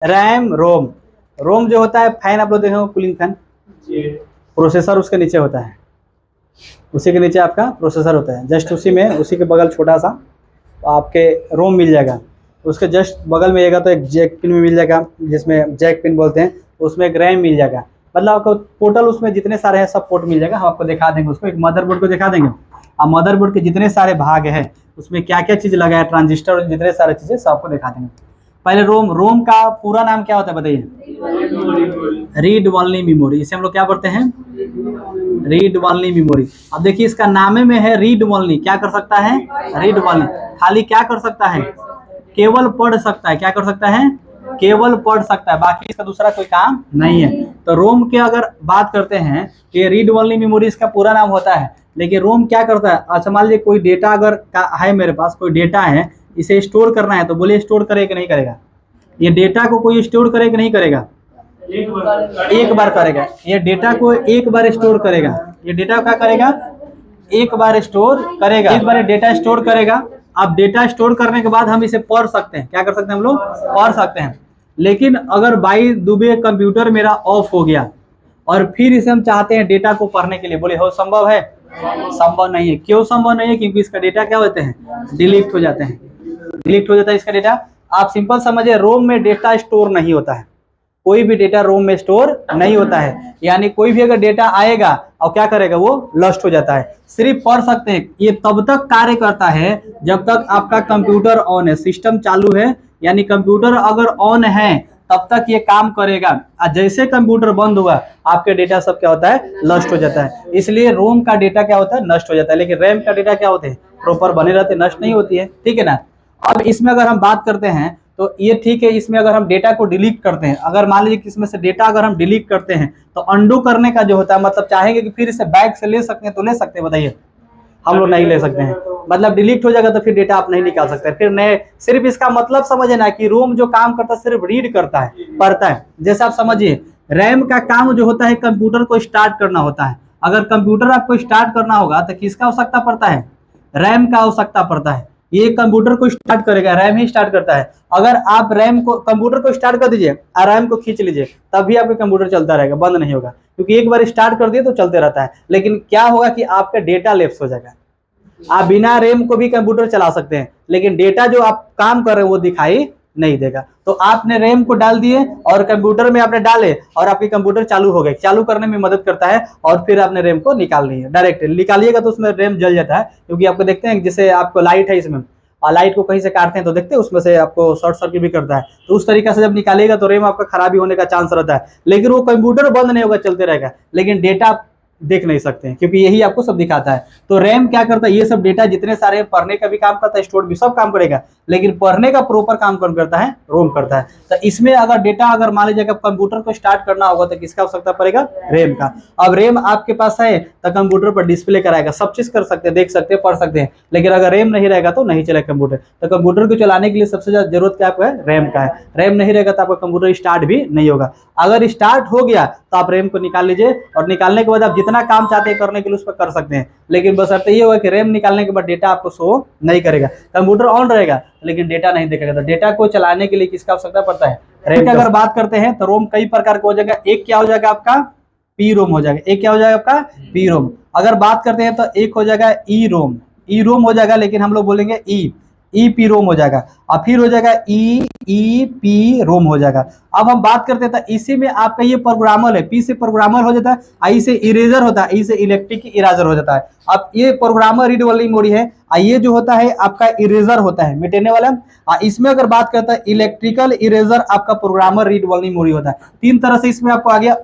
RAM, रोम। रोम जो होता है फैन, आप लोग देखे हो कूलिंग फैन, प्रोसेसर उसके नीचे होता है, उसी के नीचे आपका प्रोसेसर होता है, जस्ट उसी में, उसी के बगल छोटा सा तो आपके रोम मिल जाएगा। उसके जस्ट बगल में आएगा तो एक जैक पिन भी मिल जाएगा, जिसमें जैक पिन बोलते हैं, उसमें एक रैम मिल जाएगा। मतलब आपको टोटल उसमें जितने सारे हैं सब पोर्ट मिल जाएगा। हम आपको दिखा देंगे उसको, एक मदरबोर्ड को दिखा देंगे। अब मदरबोर्ड के जितने सारे भाग हैं उसमें क्या क्या चीज़ लगा है, ट्रांजिस्टर और जितने सारे चीज़ें सब आपको दिखा देंगे। पहले रोम, रोम का पूरा नाम क्या होता है बताइए? Read only memory. इसे हम लोग क्या पढ़ते हैं? Read only memory. अब देखिए इसका नामे में है रीड ओनली, क्या कर सकता है? Read only. खाली क्या कर सकता है? केवल पढ़ सकता है। क्या कर सकता है? केवल पढ़ सकता है, बाकी इसका दूसरा कोई काम नहीं है। तो रोम की अगर बात करते हैं तो ये रीड ओनली मेमोरी इसका पूरा नाम होता है। लेकिन रोम क्या करता है? अच्छा मान लीजिए कोई डेटा अगर है मेरे पास, कोई डेटा है, इसे स्टोर करना है, तो बोलिए स्टोर करेगा कि नहीं करेगा? ये डेटा को कोई स्टोर करेगा कि नहीं करेगा? एक बार करेगा। ये डेटा को एक बार स्टोर करेगा। ये डेटा क्या करेगा? एक बार स्टोर करेगा। एक बार डेटा स्टोर करेगा। अब डेटा स्टोर करने के बाद हम इसे पढ़ सकते हैं। क्या कर सकते हैं हम लोग? पढ़ सकते हैं। लेकिन अगर बाई दुबे कंप्यूटर मेरा ऑफ हो गया और फिर इसे हम चाहते हैं डेटा को पढ़ने के लिए, बोले हो संभव है? संभव नहीं है। क्यों संभव नहीं है? क्योंकि इसका डेटा क्या होते हैं? डिलीट हो जाते हैं। डिलीट हो जाता है इसका डेटा। आप सिंपल समझिए, रोम में डेटा स्टोर नहीं होता है। कोई भी डेटा रोम में स्टोर नहीं होता है। यानी कोई भी अगर डेटा आएगा और क्या करेगा, वो लॉस्ट हो जाता है। सिर्फ पढ़ सकते हैं। ये तब तक कार्य करता है जब तक आपका कंप्यूटर ऑन है, सिस्टम चालू है। यानी कंप्यूटर अगर ऑन है तब तक ये काम करेगा, और जैसे कंप्यूटर बंद हुआ आपके डेटा सब क्या होता है? नष्ट हो जाता है। इसलिए रोम का डेटा क्या होता है? नष्ट हो जाता है। लेकिन रैम का डेटा क्या होते हैं? प्रॉपर बने रहते, नष्ट नहीं होती है। ठीक है ना? अब इसमें अगर हम बात करते हैं तो ये ठीक है, इसमें अगर हम डेटा को डिलीट करते हैं, अगर मान लीजिए कि इसमें से डेटा अगर हम डिलीट करते हैं तो अंडू करने का जो होता है, मतलब चाहेंगे कि फिर इसे बैक से ले सकते हैं तो ले सकते हैं? बताइए, हम लोग नहीं ले सकते हैं। मतलब डिलीट हो जाएगा तो फिर डेटा आप नहीं निकाल सकते फिर नए। सिर्फ इसका मतलब समझे ना कि रोम जो काम करता है सिर्फ रीड करता है, पढ़ता है। जैसे आप समझिए, रैम का काम जो होता है कंप्यूटर को स्टार्ट करना होता है। अगर कंप्यूटर आपको स्टार्ट करना होगा तो किसका आवश्यकता पड़ता है? रैम का आवश्यकता पड़ता है। ये कंप्यूटर को स्टार्ट करेगा, रैम ही स्टार्ट करता है। अगर आप रैम को, कंप्यूटर को स्टार्ट कर दीजिए और रैम को खींच लीजिए, तब भी आपका कंप्यूटर चलता रहेगा, बंद नहीं होगा। क्योंकि एक बार स्टार्ट कर दिए तो चलते रहता है। लेकिन क्या होगा कि आपका डेटा लैप्स हो जाएगा। आप बिना रैम को भी कंप्यूटर चला सकते हैं, लेकिन डेटा जो आप काम कर रहे हैं वो दिखाई नहीं देगा। तो आपने रैम को डाल दिए और कंप्यूटर में आपने डाले और आपके कंप्यूटर चालू हो गए। चालू करने में मदद करता है। और फिर आपने रैम को निकाल लिया, डायरेक्ट निकालिएगा तो उसमें रैम जल जाता है। क्योंकि आपको देखते हैं जैसे आपको लाइट है इसमें, और लाइट को कहीं से काटते हैं तो देखते हैं उसमें से आपको शॉर्ट सर्किट भी करता है। तो उस तरीके से जब निकालेगा तो रैम आपका खराबी होने का चांस रहता है। लेकिन वो कंप्यूटर बंद नहीं होगा, चलते रहेगा, लेकिन डेटा देख नहीं सकते हैं, क्योंकि यही आपको सब दिखाता है। तो रैम क्या करता है? ये सब डेटा जितने सारे, पढ़ने का भी काम करता है, स्टोर भी सब काम करेगा, लेकिन पढ़ने का प्रॉपर काम कौन करता है? रोम करता है। तो इसमें अगर डेटा, अगर मान लीजिए कंप्यूटर को स्टार्ट करना होगा तो किसका आवश्यकता पड़ेगा? रैम का। अब रैम आपके पास है तो कंप्यूटर पर डिस्प्ले कराएगा, सब चीज कर सकते हैं, देख सकते हैं, पढ़ सकते हैं। लेकिन अगर रैम नहीं रहेगा तो नहीं चलेगा कंप्यूटर। तो कंप्यूटर को चलाने के लिए सबसे ज्यादा जरूरत क्या आपको है? रैम का है। रैम नहीं रहेगा तो आपका कंप्यूटर स्टार्ट भी नहीं होगा। अगर स्टार्ट हो गया तो आप रैम को निकाल लीजिए, और निकालने के बाद आप जितना काम चाहते हैं करने के लिए उस पर कर सकते हैं। लेकिन बस अर्थ ये होगा कि रैम निकालने के बाद डेटा आपको शो नहीं करेगा। कंप्यूटर ऑन रहेगा लेकिन डेटा नहीं दिखेगा। तो डेटा को चलाने के लिए किसका आवश्यकता पड़ता है? रैम की अगर बात करते हैं तो रोम कई प्रकार का हो जाएगा। एक क्या हो जाएगा आपका? पी रोम हो जाएगा। एक क्या हो जाएगा आपका? P ROM. अगर बात करते हैं तो एक हो जाएगा ई रोम। ई रोम हो जाएगा, लेकिन हम लोग बोलेंगे ई पी रोम हो जाएगा। और फिर हो जाएगा ई पी रोम हो जाएगा। अब हम बात करते हैं तो इसी में आपका ये प्रोग्रामर है, पी से प्रोग्रामर हो जाता है, आई से इरेजर होता है, ई से इलेक्ट्रिक इरेजर हो जाता है। अब ये प्रोग्रामर रीड वाली मेमोरी है, ये जो होता है आपका इरेजर होता है, मिटाने वाला। इसमें अगर बात करता है इलेक्ट्रिकल इरेजर आपका प्रोग्रामर रीड वाली मेमोरी होता है। तीन तरह से इसमें आपको आ गया